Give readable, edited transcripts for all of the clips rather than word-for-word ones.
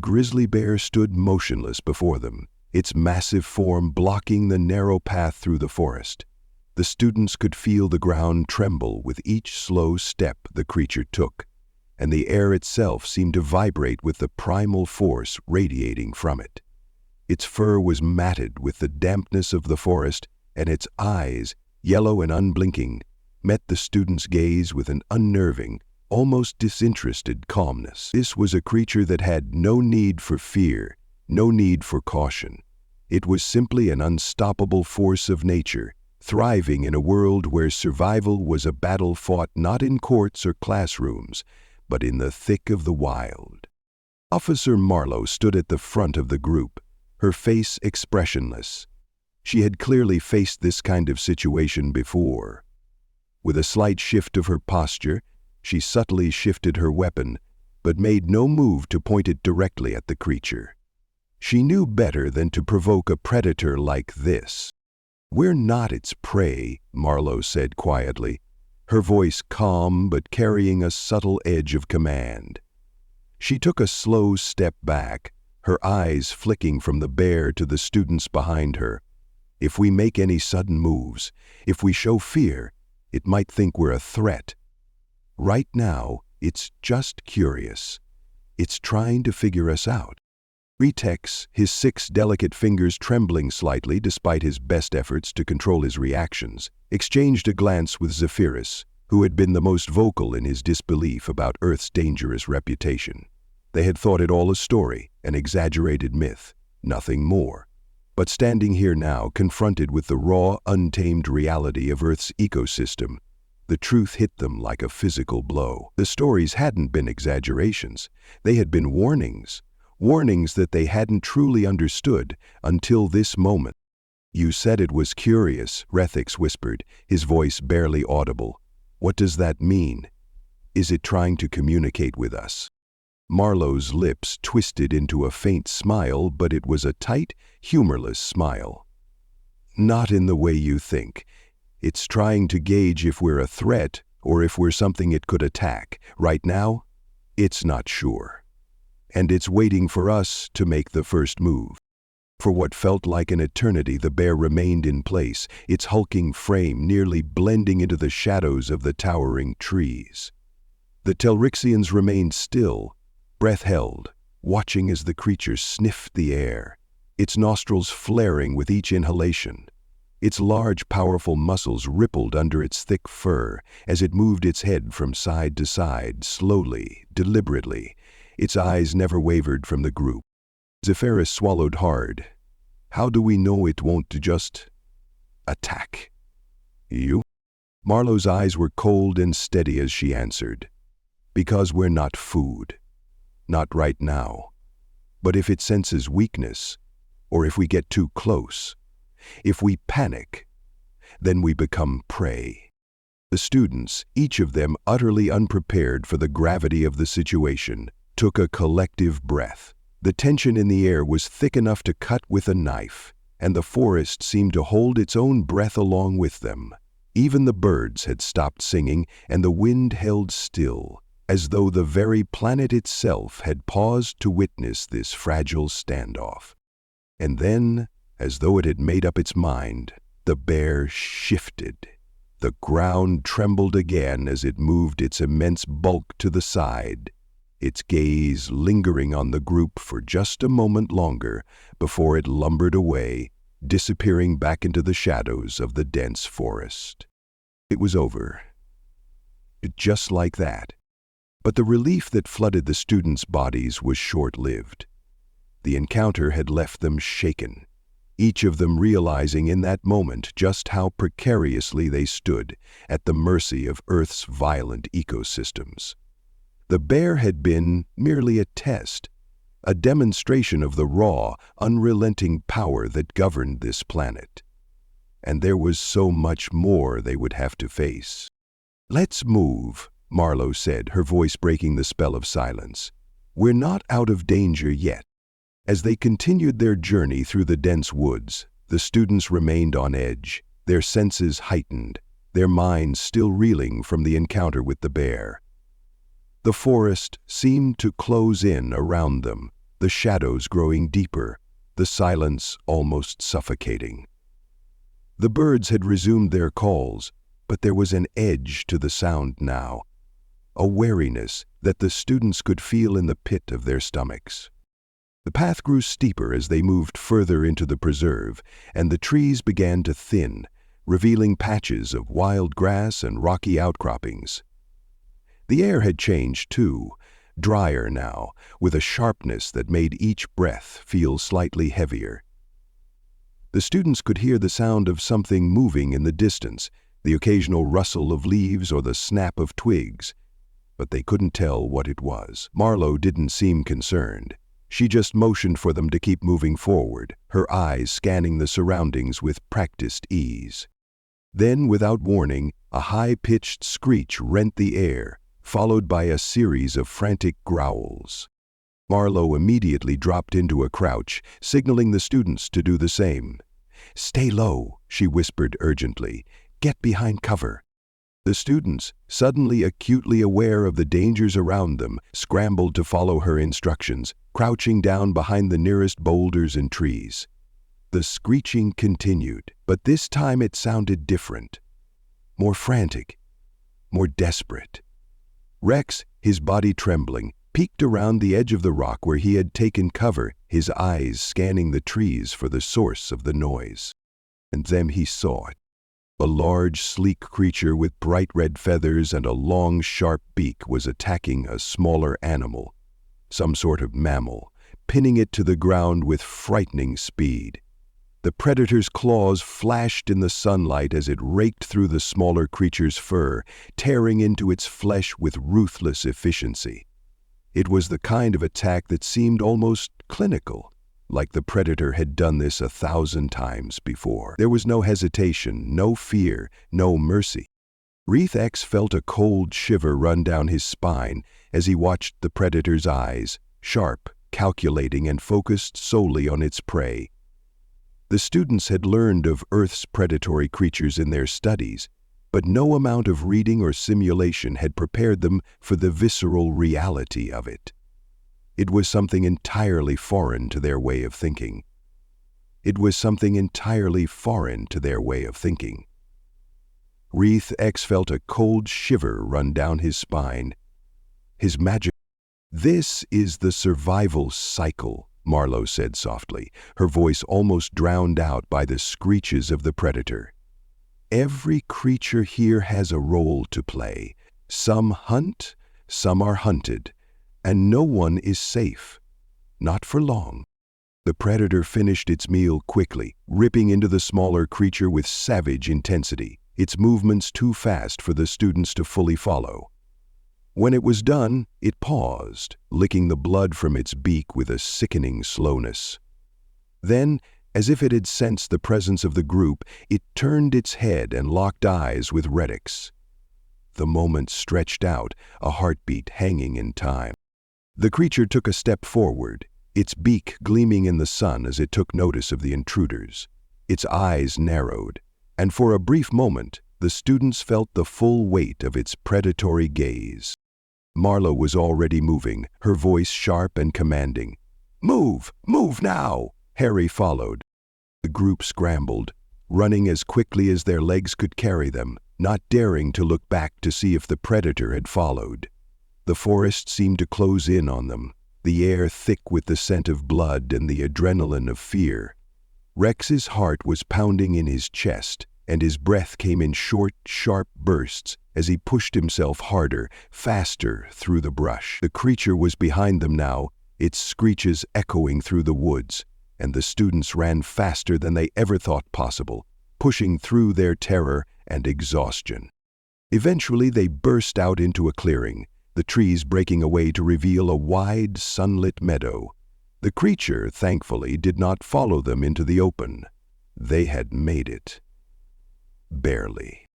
grizzly bear stood motionless before them, its massive form blocking the narrow path through the forest. The students could feel the ground tremble with each slow step the creature took, and the air itself seemed to vibrate with the primal force radiating from it. Its fur was matted with the dampness of the forest, and its eyes, yellow and unblinking, met the students' gaze with an unnerving, almost disinterested calmness. This was a creature that had no need for fear, no need for caution. It was simply an unstoppable force of nature, thriving in a world where survival was a battle fought not in courts or classrooms, but in the thick of the wild. Officer Marlowe stood at the front of the group, her face expressionless. She had clearly faced this kind of situation before. With a slight shift of her posture, she subtly shifted her weapon, but made no move to point it directly at the creature. She knew better than to provoke a predator like this. "We're not its prey," Marlowe said quietly, her voice calm but carrying a subtle edge of command. She took a slow step back, her eyes flicking from the bear to the students behind her. "If we make any sudden moves, if we show fear, it might think we're a threat. Right now, it's just curious. It's trying to figure us out." Retex, his 6 delicate fingers trembling slightly despite his best efforts to control his reactions, exchanged a glance with Zephyrus, who had been the most vocal in his disbelief about Earth's dangerous reputation. They had thought it all a story, an exaggerated myth, nothing more. But standing here now, confronted with the raw, untamed reality of Earth's ecosystem, the truth hit them like a physical blow. The stories hadn't been exaggerations. They had been warnings. Warnings that they hadn't truly understood until this moment. "You said it was curious," Rethix whispered, his voice barely audible. "What does that mean? Is it trying to communicate with us?" Marlowe's lips twisted into a faint smile, but it was a tight, humorless smile. "Not in the way you think. It's trying to gauge if we're a threat or if we're something it could attack. Right now, it's not sure. And it's waiting for us to make the first move." For what felt like an eternity, the bear remained in place, its hulking frame nearly blending into the shadows of the towering trees. The Telrixians remained still, breath held, watching as the creature sniffed the air, its nostrils flaring with each inhalation. Its large, powerful muscles rippled under its thick fur as it moved its head from side to side, slowly, deliberately. Its eyes never wavered from the group. Zephyrus swallowed hard. "How do we know it won't just attack?" "You?" Marlowe's eyes were cold and steady as she answered. "Because we're not food. Not right now. But if it senses weakness, or if we get too close, if we panic, then we become prey." The students, each of them utterly unprepared for the gravity of the situation, took a collective breath. The tension in the air was thick enough to cut with a knife, and the forest seemed to hold its own breath along with them. Even the birds had stopped singing, and the wind held still, as though the very planet itself had paused to witness this fragile standoff. And then, as though it had made up its mind, the bear shifted. The ground trembled again as it moved its immense bulk to the side, its gaze lingering on the group for just a moment longer before it lumbered away, disappearing back into the shadows of the dense forest. It was over. Just like that. But the relief that flooded the students' bodies was short-lived. The encounter had left them shaken, each of them realizing in that moment just how precariously they stood at the mercy of Earth's violent ecosystems. The bear had been merely a test, a demonstration of the raw, unrelenting power that governed this planet. And there was so much more they would have to face. "Let's move," Marlowe said, her voice breaking the spell of silence. "We're not out of danger yet." As they continued their journey through the dense woods, the students remained on edge, their senses heightened, their minds still reeling from the encounter with the bear. The forest seemed to close in around them, the shadows growing deeper, the silence almost suffocating. The birds had resumed their calls, but there was an edge to the sound now, a wariness that the students could feel in the pit of their stomachs. The path grew steeper as they moved further into the preserve, and the trees began to thin, revealing patches of wild grass and rocky outcroppings. The air had changed too, drier now, with a sharpness that made each breath feel slightly heavier. The students could hear the sound of something moving in the distance, the occasional rustle of leaves or the snap of twigs, but they couldn't tell what it was. Marlowe didn't seem concerned. She just motioned for them to keep moving forward, her eyes scanning the surroundings with practiced ease. Then, without warning, a high-pitched screech rent the air, followed by a series of frantic growls. Marlowe immediately dropped into a crouch, signaling the students to do the same. "Stay low," she whispered urgently. "Get behind cover." The students, suddenly acutely aware of the dangers around them, scrambled to follow her instructions, crouching down behind the nearest boulders and trees. The screeching continued, but this time it sounded different, more frantic, more desperate. Rex, his body trembling, peeked around the edge of the rock where he had taken cover, his eyes scanning the trees for the source of the noise. And then he saw it. A large, sleek creature with bright red feathers and a long, sharp beak was attacking a smaller animal, some sort of mammal, pinning it to the ground with frightening speed. The predator's claws flashed in the sunlight as it raked through the smaller creature's fur, tearing into its flesh with ruthless efficiency. It was the kind of attack that seemed almost clinical, like the predator had done this 1,000 times before. There was no hesitation, no fear, no mercy. Reeth X felt a cold shiver run down his spine as he watched the predator's eyes, sharp, calculating, and focused solely on its prey. The students had learned of Earth's predatory creatures in their studies, but no amount of reading or simulation had prepared them for the visceral reality of it. It was something entirely foreign to their way of thinking. Reeth X felt a cold shiver run down his spine. His magic. "This is the survival cycle," Marlowe said softly, her voice almost drowned out by the screeches of the predator. "Every creature here has a role to play. Some hunt, some are hunted, and no one is safe. Not for long." The predator finished its meal quickly, ripping into the smaller creature with savage intensity, its movements too fast for the students to fully follow. When it was done, it paused, licking the blood from its beak with a sickening slowness. Then, as if it had sensed the presence of the group, it turned its head and locked eyes with Reddix. The moment stretched out, a heartbeat hanging in time. The creature took a step forward, its beak gleaming in the sun as it took notice of the intruders. Its eyes narrowed, and for a brief moment, the students felt the full weight of its predatory gaze. Marlowe was already moving, her voice sharp and commanding. "Move! Move now!" Harry followed. The group scrambled, running as quickly as their legs could carry them, not daring to look back to see if the predator had followed. The forest seemed to close in on them, the air thick with the scent of blood and the adrenaline of fear. Rex's heart was pounding in his chest, and his breath came in short, sharp bursts as he pushed himself harder, faster through the brush. The creature was behind them now, its screeches echoing through the woods, and the students ran faster than they ever thought possible, pushing through their terror and exhaustion. Eventually they burst out into a clearing, the trees breaking away to reveal a wide, sunlit meadow. The creature, thankfully, did not follow them into the open. They had made it. Barely.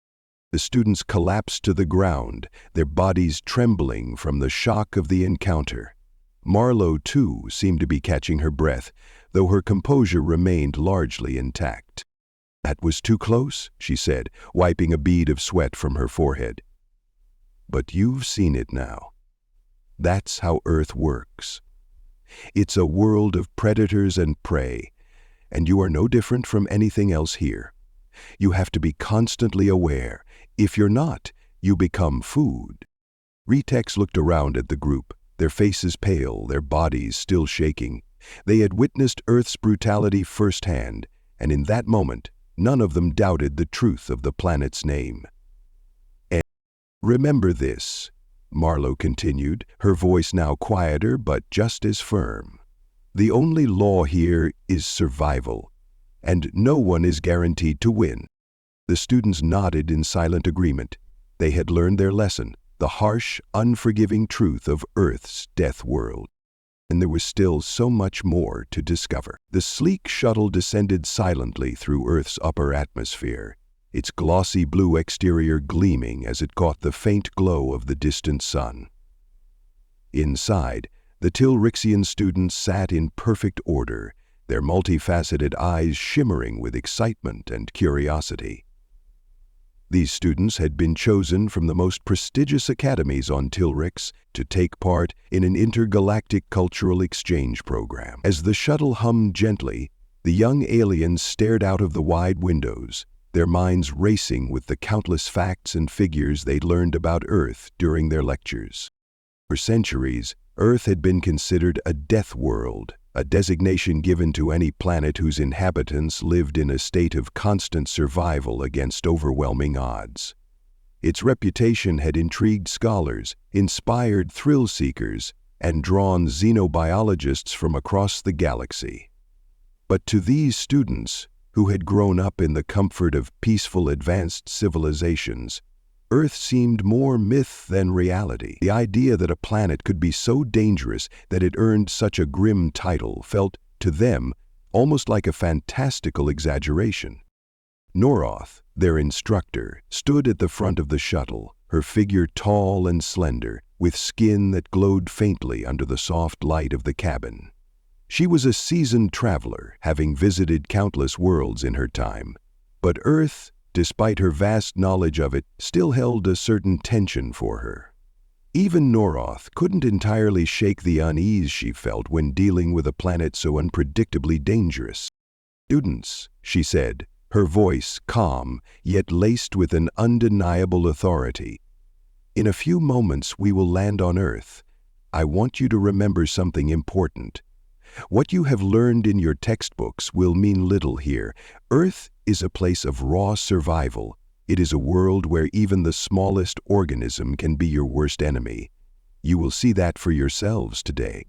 The students collapsed to the ground, their bodies trembling from the shock of the encounter. Marlowe, too, seemed to be catching her breath, though her composure remained largely intact. "That was too close," she said, wiping a bead of sweat from her forehead. "But you've seen it now. That's how Earth works. It's a world of predators and prey, and you are no different from anything else here. You have to be constantly aware. If you're not, you become food. Retex looked around at the group, their faces pale, their bodies still shaking. They had witnessed Earth's brutality firsthand, and in that moment, none of them doubted the truth of the planet's name. And remember this, Marlowe continued, her voice now quieter but just as firm. The only law here is survival, and no one is guaranteed to win. The students nodded in silent agreement. They had learned their lesson, the harsh, unforgiving truth of Earth's death world. And there was still so much more to discover. The sleek shuttle descended silently through Earth's upper atmosphere, its glossy blue exterior gleaming as it caught the faint glow of the distant sun. Inside, the Tilrixian students sat in perfect order, their multifaceted eyes shimmering with excitement and curiosity. These students had been chosen from the most prestigious academies on Tilrix to take part in an intergalactic cultural exchange program. As the shuttle hummed gently, the young aliens stared out of the wide windows, their minds racing with the countless facts and figures they'd learned about Earth during their lectures. For centuries, Earth had been considered a death world, a designation given to any planet whose inhabitants lived in a state of constant survival against overwhelming odds. Its reputation had intrigued scholars, inspired thrill-seekers, and drawn xenobiologists from across the galaxy. But to these students, who had grown up in the comfort of peaceful advanced civilizations, Earth seemed more myth than reality. The idea that a planet could be so dangerous that it earned such a grim title felt, to them, almost like a fantastical exaggeration. Noroth, their instructor, stood at the front of the shuttle, her figure tall and slender, with skin that glowed faintly under the soft light of the cabin. She was a seasoned traveler, having visited countless worlds in her time, but Earth, despite her vast knowledge of it, still held a certain tension for her. Even Noroth couldn't entirely shake the unease she felt when dealing with a planet so unpredictably dangerous. "Students," she said, her voice calm, yet laced with an undeniable authority. "In a few moments we will land on Earth. I want you to remember something important. What you have learned in your textbooks will mean little here. Earth is a place of raw survival. It is a world where even the smallest organism can be your worst enemy. You will see that for yourselves today."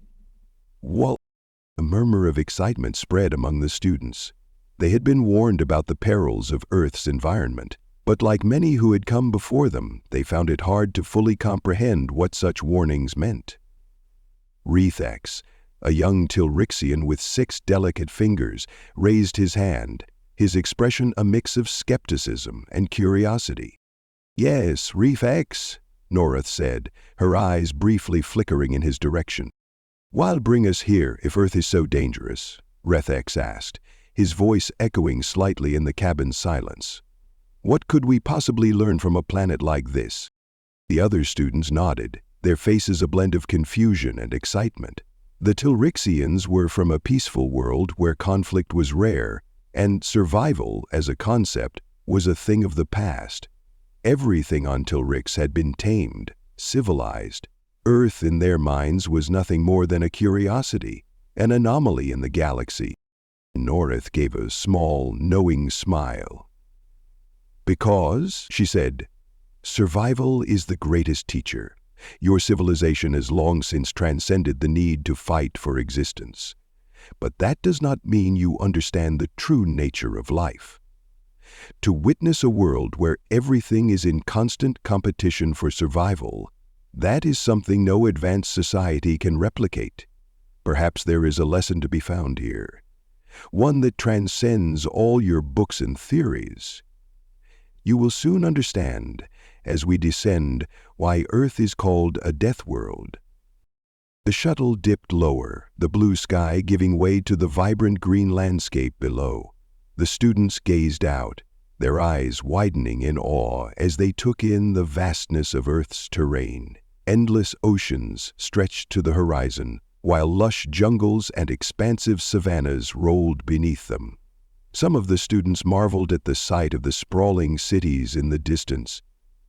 Well, a murmur of excitement spread among the students. They had been warned about the perils of Earth's environment, but like many who had come before them, they found it hard to fully comprehend what such warnings meant. Rethex, a young Tilrixian with 6 delicate fingers, raised his hand, his expression a mix of skepticism and curiosity. "Yes, Rethex," Noroth said, her eyes briefly flickering in his direction. "Why'll bring us here if Earth is so dangerous?" Rethex asked, his voice echoing slightly in the cabin's silence. "What could we possibly learn from a planet like this?" The other students nodded, their faces a blend of confusion and excitement. The Tilrixians were from a peaceful world where conflict was rare, and survival, as a concept, was a thing of the past. Everything on Tilrix had been tamed, civilized. Earth, in their minds, was nothing more than a curiosity, an anomaly in the galaxy. Noroth gave a small, knowing smile. "Because," she said, "survival is the greatest teacher. Your civilization has long since transcended the need to fight for existence. But that does not mean you understand the true nature of life. To witness a world where everything is in constant competition for survival, that is something no advanced society can replicate. Perhaps there is a lesson to be found here, one that transcends all your books and theories. You will soon understand, as we descend, why Earth is called a death world." The shuttle dipped lower, the blue sky giving way to the vibrant green landscape below. The students gazed out, their eyes widening in awe as they took in the vastness of Earth's terrain. Endless oceans stretched to the horizon, while lush jungles and expansive savannas rolled beneath them. Some of the students marveled at the sight of the sprawling cities in the distance.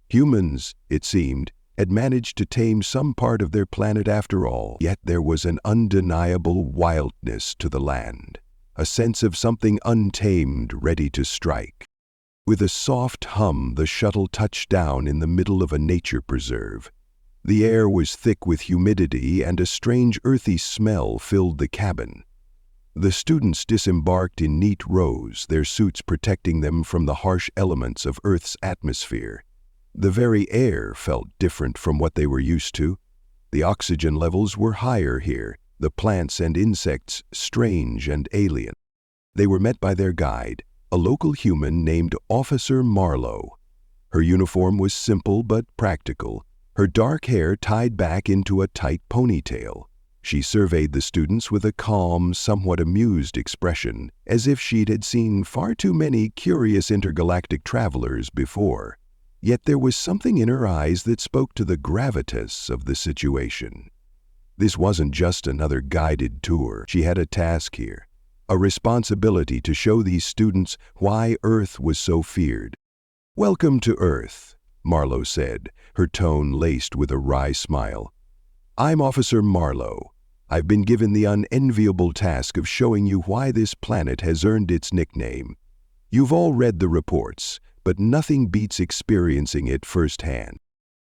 Humans, it seemed, had managed to tame some part of their planet after all, yet there was an undeniable wildness to the land, a sense of something untamed ready to strike. With a soft hum, the shuttle touched down in the middle of a nature preserve. The air was thick with humidity and a strange earthy smell filled the cabin. The students disembarked in neat rows, their suits protecting them from the harsh elements of Earth's atmosphere. The very air felt different from what they were used to. The oxygen levels were higher here, the plants and insects strange and alien. They were met by their guide, a local human named Officer Marlowe. Her uniform was simple but practical, her dark hair tied back into a tight ponytail. She surveyed the students with a calm, somewhat amused expression, as if she'd seen far too many curious intergalactic travelers before. Yet there was something in her eyes that spoke to the gravitas of the situation. This wasn't just another guided tour. She had a task here, a responsibility to show these students why Earth was so feared. "Welcome to Earth," Marlowe said, her tone laced with a wry smile. "I'm Officer Marlowe. I've been given the unenviable task of showing you why this planet has earned its nickname. You've all read the reports, but nothing beats experiencing it firsthand."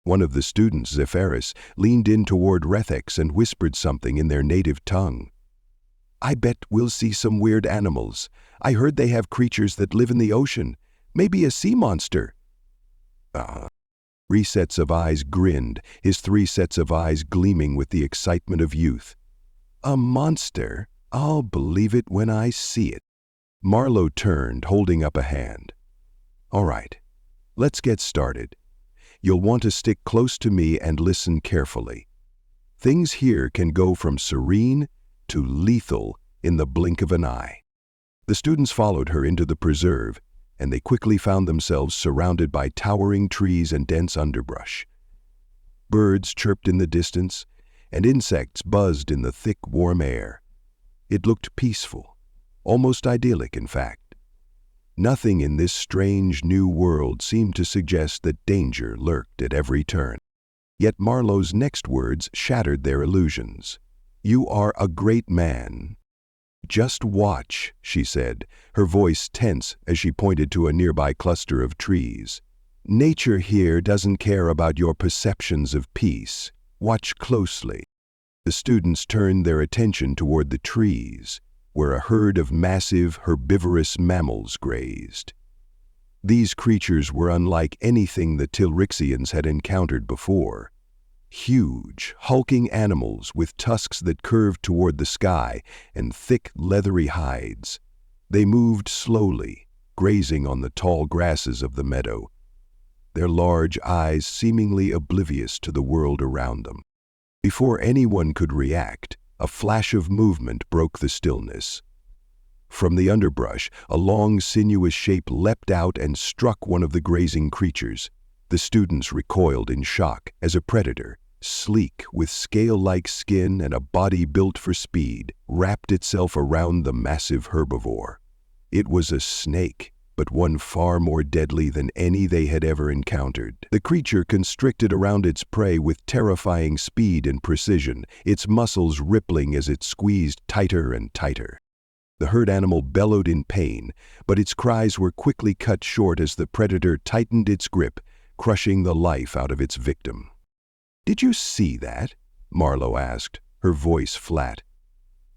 One of the students, Zephyris, leaned in toward Rethex and whispered something in their native tongue. "I bet we'll see some weird animals. I heard they have creatures that live in the ocean. Maybe a sea monster." Three sets of eyes grinned, his 3 sets of eyes gleaming with the excitement of youth. "A monster? I'll believe it when I see it." Marlowe turned, holding up a hand. "All right, let's get started. You'll want to stick close to me and listen carefully. Things here can go from serene to lethal in the blink of an eye." The students followed her into the preserve, and they quickly found themselves surrounded by towering trees and dense underbrush. Birds chirped in the distance, and insects buzzed in the thick, warm air. It looked peaceful, almost idyllic, in fact. Nothing in this strange new world seemed to suggest that danger lurked at every turn. Yet Marlowe's next words shattered their illusions. "You are a great man. Just watch," she said, her voice tense as she pointed to a nearby cluster of trees. "Nature here doesn't care about your perceptions of peace. Watch closely." The students turned their attention toward the trees, where a herd of massive, herbivorous mammals grazed. These creatures were unlike anything the Tilrixians had encountered before. Huge, hulking animals with tusks that curved toward the sky and thick, leathery hides. They moved slowly, grazing on the tall grasses of the meadow, their large eyes seemingly oblivious to the world around them. Before anyone could react, a flash of movement broke the stillness. From the underbrush, a long, sinuous shape leapt out and struck one of the grazing creatures. The students recoiled in shock as a predator, sleek with scale-like skin and a body built for speed, wrapped itself around the massive herbivore. It was a snake, but one far more deadly than any they had ever encountered. The creature constricted around its prey with terrifying speed and precision, its muscles rippling as it squeezed tighter and tighter. The herd animal bellowed in pain, but its cries were quickly cut short as the predator tightened its grip, crushing the life out of its victim. "Did you see that?" Marlowe asked, her voice flat.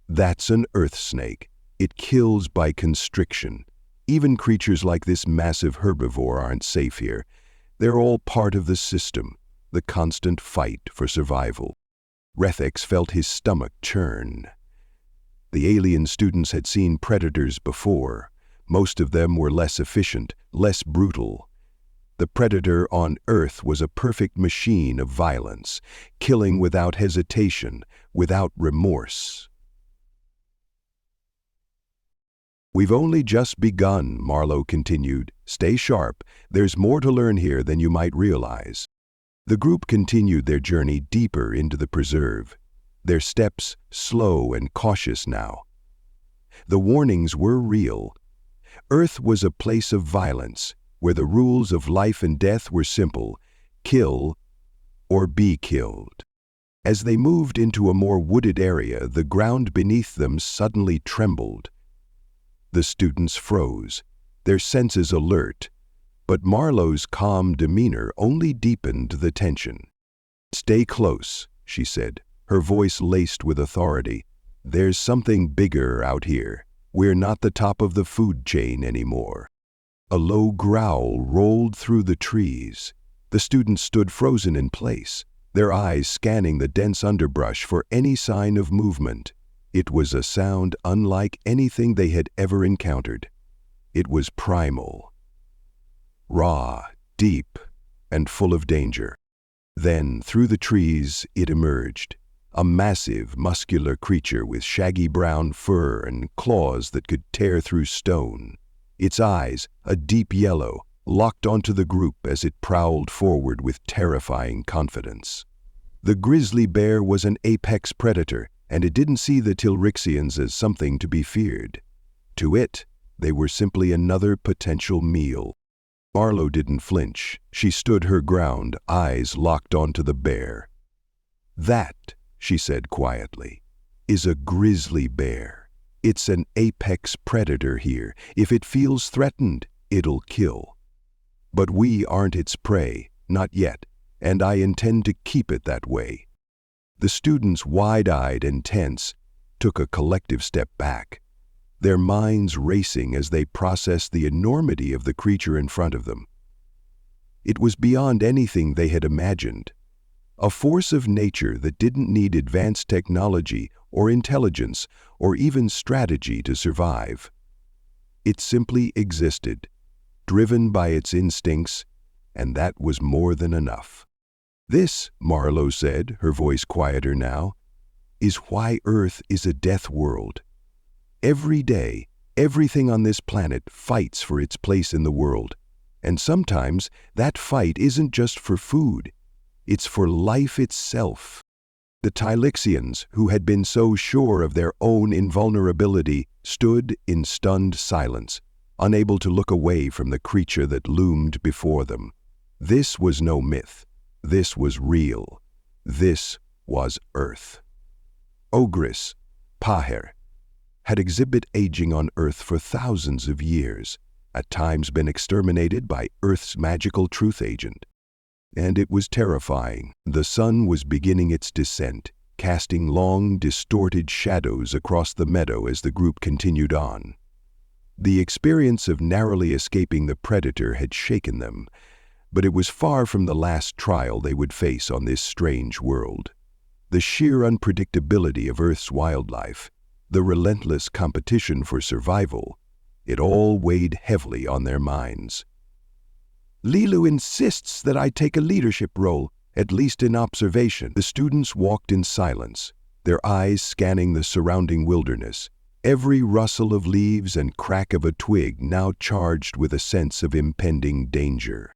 "That's an earth snake. It kills by constriction. Even creatures like this massive herbivore aren't safe here. They're all part of the system, the constant fight for survival." Rethex felt his stomach churn. The alien students had seen predators before. Most of them were less efficient, less brutal. The predator on Earth was a perfect machine of violence, killing without hesitation, without remorse. "We've only just begun," Marlowe continued. "Stay sharp. There's more to learn here than you might realize." The group continued their journey deeper into the preserve. their steps slow and cautious now. The warnings were real. Earth was a place of violence, where the rules of life and death were simple: kill or be killed. As they moved into a more wooded area, the ground beneath them suddenly trembled. The students froze, their senses alert, but Marlowe's calm demeanor only deepened the tension. "Stay close," she said, her voice laced with authority. "There's something bigger out here. We're not the top of the food chain anymore." A low growl rolled through the trees. The students stood frozen in place, their eyes scanning the dense underbrush for any sign of movement. It was a sound unlike anything they had ever encountered. It was primal, raw, deep, and full of danger. Then, through the trees, it emerged, a massive, muscular creature with shaggy brown fur and claws that could tear through stone. Its eyes, a deep yellow, locked onto the group as it prowled forward with terrifying confidence. The grizzly bear was an apex predator, and it didn't see the Tilrixians as something to be feared. To it, they were simply another potential meal. Marlowe didn't flinch. She stood her ground, eyes locked onto the bear. "That," she said quietly, "is a grizzly bear. It's an apex predator here. If it feels threatened, it'll kill. But we aren't its prey, not yet, and I intend to keep it that way." The students, wide-eyed and tense, took a collective step back, their minds racing as they processed the enormity of the creature in front of them. It was beyond anything they had imagined, a force of nature that didn't need advanced technology or intelligence or even strategy to survive. It simply existed, driven by its instincts, and that was more than enough. "This," Marlowe said, her voice quieter now, "is why Earth is a death world. Every day, everything on this planet fights for its place in the world, and sometimes that fight isn't just for food, it's for life itself." The Tilrixians, who had been so sure of their own invulnerability, stood in stunned silence, unable to look away from the creature that loomed before them. This was no myth. This was real. This was Earth. Ogress, Paher, had exhibit aging on Earth for thousands of years, at times been exterminated by Earth's magical truth agent. And it was terrifying. The sun was beginning its descent, casting long, distorted shadows across the meadow as the group continued on. The experience of narrowly escaping the predator had shaken them, but it was far from the last trial they would face on this strange world. The sheer unpredictability of Earth's wildlife, the relentless competition for survival, it all weighed heavily on their minds. "Lilu insists that I take a leadership role, at least in observation." The students walked in silence, their eyes scanning the surrounding wilderness, every rustle of leaves and crack of a twig now charged with a sense of impending danger.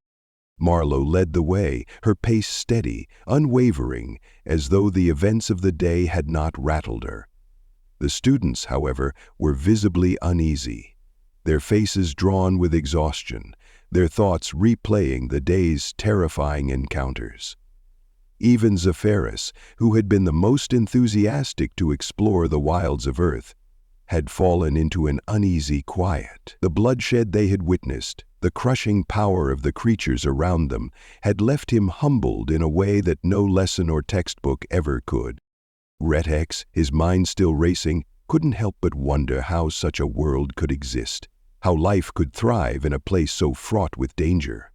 Marlowe led the way, her pace steady, unwavering, as though the events of the day had not rattled her. The students, however, were visibly uneasy, their faces drawn with exhaustion, their thoughts replaying the day's terrifying encounters. Even Zephyrus, who had been the most enthusiastic to explore the wilds of Earth, had fallen into an uneasy quiet. The bloodshed they had witnessed, the crushing power of the creatures around them, had left him humbled in a way that no lesson or textbook ever could. Retex, his mind still racing, couldn't help but wonder how such a world could exist, how life could thrive in a place so fraught with danger.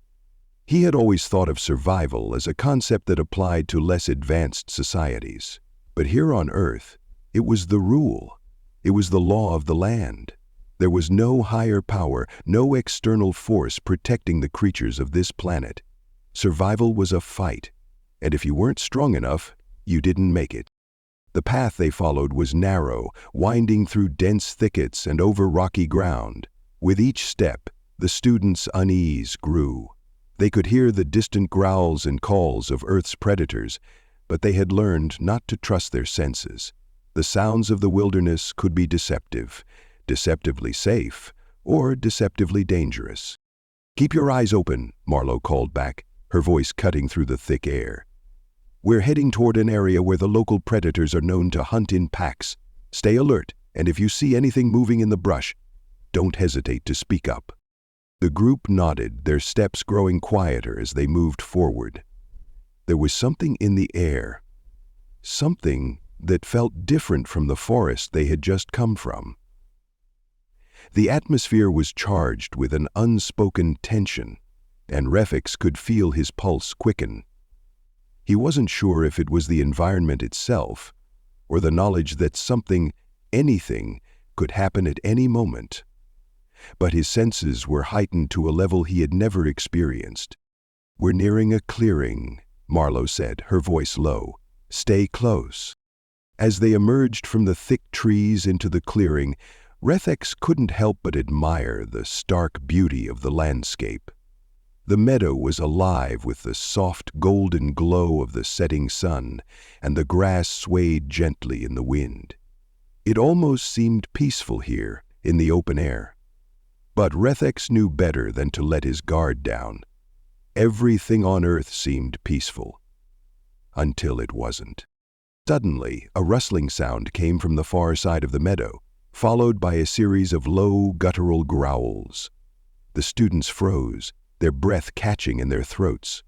He had always thought of survival as a concept that applied to less advanced societies. But here on Earth, it was the rule. It was the law of the land. There was no higher power, no external force protecting the creatures of this planet. Survival was a fight, and if you weren't strong enough, you didn't make it. The path they followed was narrow, winding through dense thickets and over rocky ground. With each step, the students' unease grew. They could hear the distant growls and calls of Earth's predators, but they had learned not to trust their senses. The sounds of the wilderness could be deceptive, deceptively safe, or deceptively dangerous. "Keep your eyes open," Marlowe called back, her voice cutting through the thick air. "We're heading toward an area where the local predators are known to hunt in packs. Stay alert, and if you see anything moving in the brush, don't hesitate to speak up." The group nodded, their steps growing quieter as they moved forward. There was something in the air, something that felt different from the forest they had just come from. The atmosphere was charged with an unspoken tension, and Refix could feel his pulse quicken. He wasn't sure if it was the environment itself, or the knowledge that something, anything, could happen at any moment. But his senses were heightened to a level he had never experienced. "We're nearing a clearing," Marlowe said, her voice low. "Stay close." As they emerged from the thick trees into the clearing, Refix couldn't help but admire the stark beauty of the landscape. The meadow was alive with the soft golden glow of the setting sun, and the grass swayed gently in the wind. It almost seemed peaceful here, in the open air. But Refix knew better than to let his guard down. Everything on Earth seemed peaceful. Until it wasn't. Suddenly, a rustling sound came from the far side of the meadow, followed by a series of low, guttural growls. The students froze, their breath catching in their throats.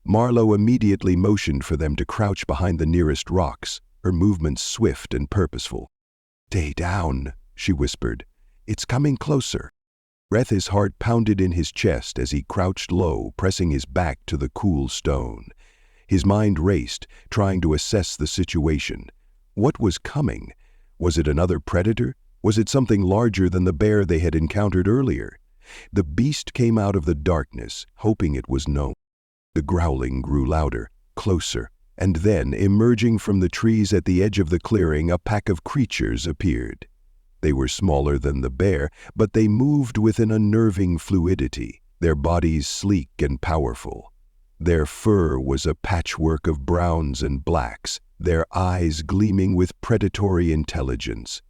Marlowe immediately motioned for them to crouch behind the nearest rocks, her movements swift and purposeful. "Stay down," she whispered. "It's coming closer." His heart pounded in his chest as he crouched low, pressing his back to the cool stone. His mind raced, trying to assess the situation. What was coming? Was it another predator? Was it something larger than the bear they had encountered earlier? The beast came out of the darkness, hoping it was known. The growling grew louder, closer, and then, emerging from the trees at the edge of the clearing, a pack of creatures appeared. They were smaller than the bear, but they moved with an unnerving fluidity, their bodies sleek and powerful. Their fur was a patchwork of browns and blacks, their eyes gleaming with predatory intelligence.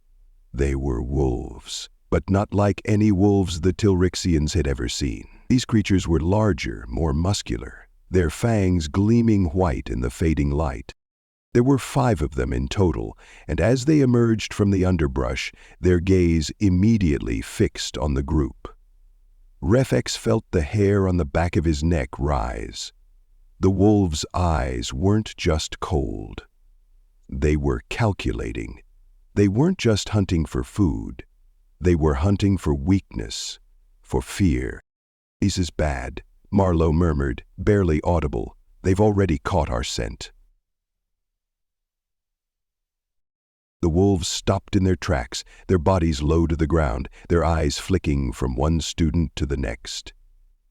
They were wolves, but not like any wolves the Tilrixians had ever seen. These creatures were larger, more muscular, their fangs gleaming white in the fading light. There were 5 of them in total, and as they emerged from the underbrush, their gaze immediately fixed on the group. Refix felt the hair on the back of his neck rise. The wolves' eyes weren't just cold. They were calculating. They weren't just hunting for food. They were hunting for weakness, for fear. "This is bad," Marlowe murmured, barely audible. "They've already caught our scent." The wolves stopped in their tracks, their bodies low to the ground, their eyes flicking from one student to the next.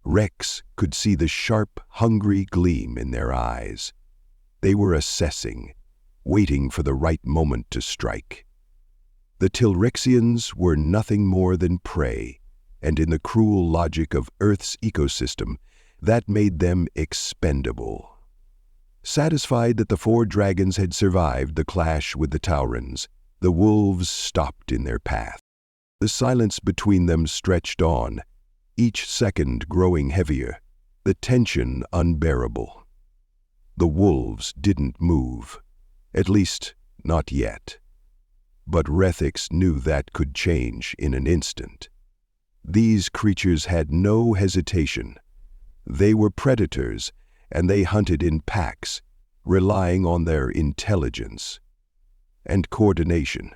Rex could see the sharp, hungry gleam in their eyes. They were assessing, waiting for the right moment to strike. The Tilrixians were nothing more than prey, and in the cruel logic of Earth's ecosystem, that made them expendable. Satisfied that the 4 dragons had survived the clash with the Taurans, the wolves stopped in their path. The silence between them stretched on, each second growing heavier, the tension unbearable. The wolves didn't move, at least not yet. But Refix knew that could change in an instant. These creatures had no hesitation. They were predators, and they hunted in packs, relying on their intelligence and coordination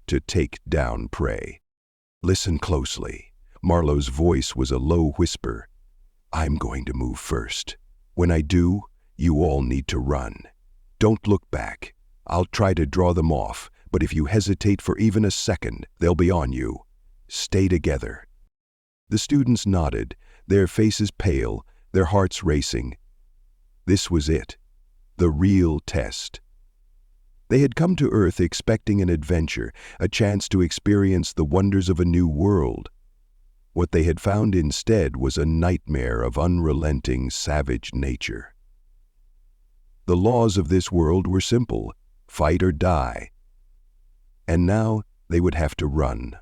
to take down prey. "Listen closely." Marlowe's voice was a low whisper. "I'm going to move first. When I do, you all need to run. Don't look back. I'll try to draw them off, but if you hesitate for even a second, they'll be on you. Stay together." The students nodded, their faces pale, their hearts racing. This was it, the real test. They had come to Earth expecting an adventure, a chance to experience the wonders of a new world. What they had found instead was a nightmare of unrelenting, savage nature. The laws of this world were simple: fight or die. And now they would have to run.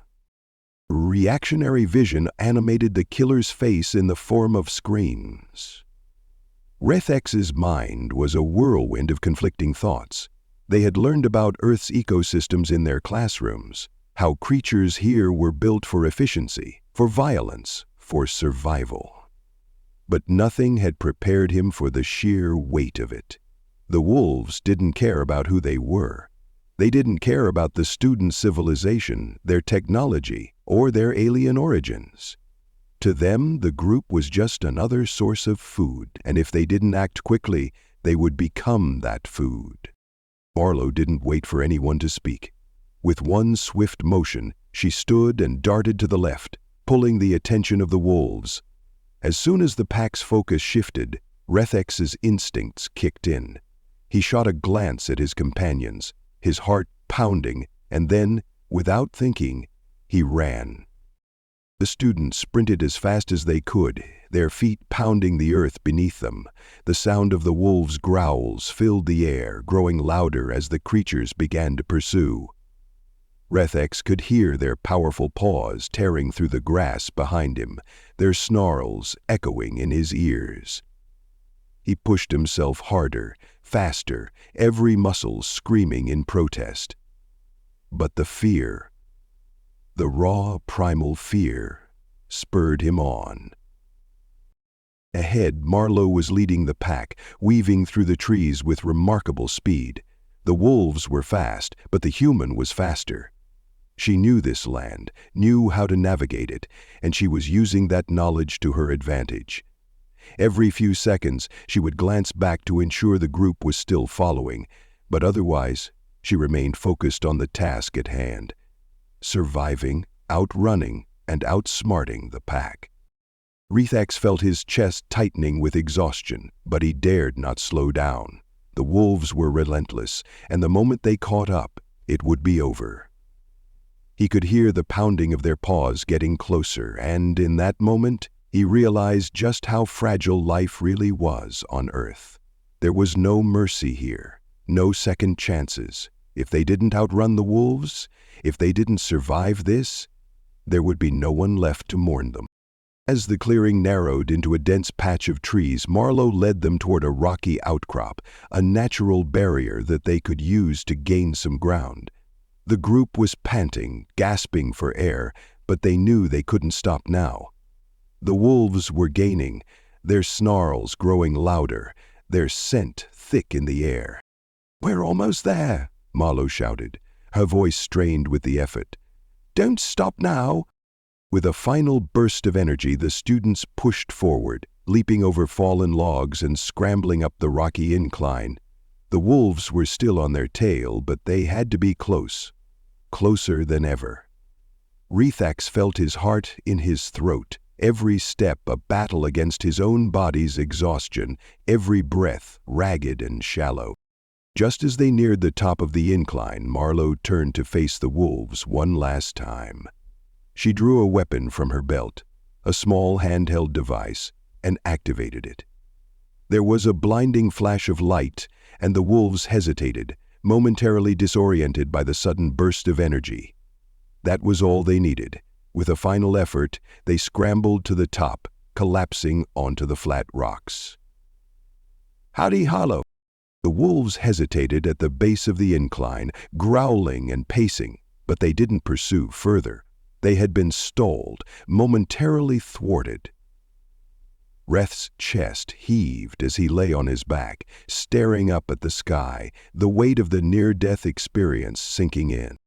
Reactionary vision animated the killer's face in the form of screams. Rethex's mind was a whirlwind of conflicting thoughts. They had learned about Earth's ecosystems in their classrooms, how creatures here were built for efficiency, for violence, for survival. But nothing had prepared him for the sheer weight of it. The wolves didn't care about who they were. They didn't care about the student civilization, their technology, or their alien origins. To them, the group was just another source of food, and if they didn't act quickly, they would become that food. Marlowe didn't wait for anyone to speak. With one swift motion, she stood and darted to the left, pulling the attention of the wolves. As soon as the pack's focus shifted, Rethex's instincts kicked in. He shot a glance at his companions, his heart pounding, and then, without thinking, he ran. The students sprinted as fast as they could, their feet pounding the earth beneath them. The sound of the wolves' growls filled the air, growing louder as the creatures began to pursue. Rethex could hear their powerful paws tearing through the grass behind him, their snarls echoing in his ears. He pushed himself harder, faster, every muscle screaming in protest. But the fear, the raw, primal fear, spurred him on. Ahead, Marlowe was leading the pack, weaving through the trees with remarkable speed. The wolves were fast, but the human was faster. She knew this land, knew how to navigate it, and she was using that knowledge to her advantage. Every few seconds, she would glance back to ensure the group was still following, but otherwise, she remained focused on the task at hand: surviving, outrunning, and outsmarting the pack. Rethex felt his chest tightening with exhaustion, but he dared not slow down. The wolves were relentless, and the moment they caught up, it would be over. He could hear the pounding of their paws getting closer, and in that moment, he realized just how fragile life really was on Earth. There was no mercy here, no second chances. If they didn't outrun the wolves, if they didn't survive this, there would be no one left to mourn them. As the clearing narrowed into a dense patch of trees, Marlowe led them toward a rocky outcrop, a natural barrier that they could use to gain some ground. The group was panting, gasping for air, but they knew they couldn't stop now. The wolves were gaining, their snarls growing louder, their scent thick in the air. "We're almost there," Marlowe shouted, her voice strained with the effort. "Don't stop now." With a final burst of energy, the students pushed forward, leaping over fallen logs and scrambling up the rocky incline. The wolves were still on their tail, but they had to be close, closer than ever. Rethex felt his heart in his throat, every step a battle against his own body's exhaustion, every breath ragged and shallow. Just as they neared the top of the incline, Marlowe turned to face the wolves one last time. She drew a weapon from her belt, a small handheld device, and activated it. There was a blinding flash of light, and the wolves hesitated, momentarily disoriented by the sudden burst of energy. That was all they needed. With a final effort, they scrambled to the top, collapsing onto the flat rocks. "Howdy hollow!" The wolves hesitated at the base of the incline, growling and pacing, but they didn't pursue further. They had been stalled, momentarily thwarted. Reth's chest heaved as he lay on his back, staring up at the sky, the weight of the near-death experience sinking in.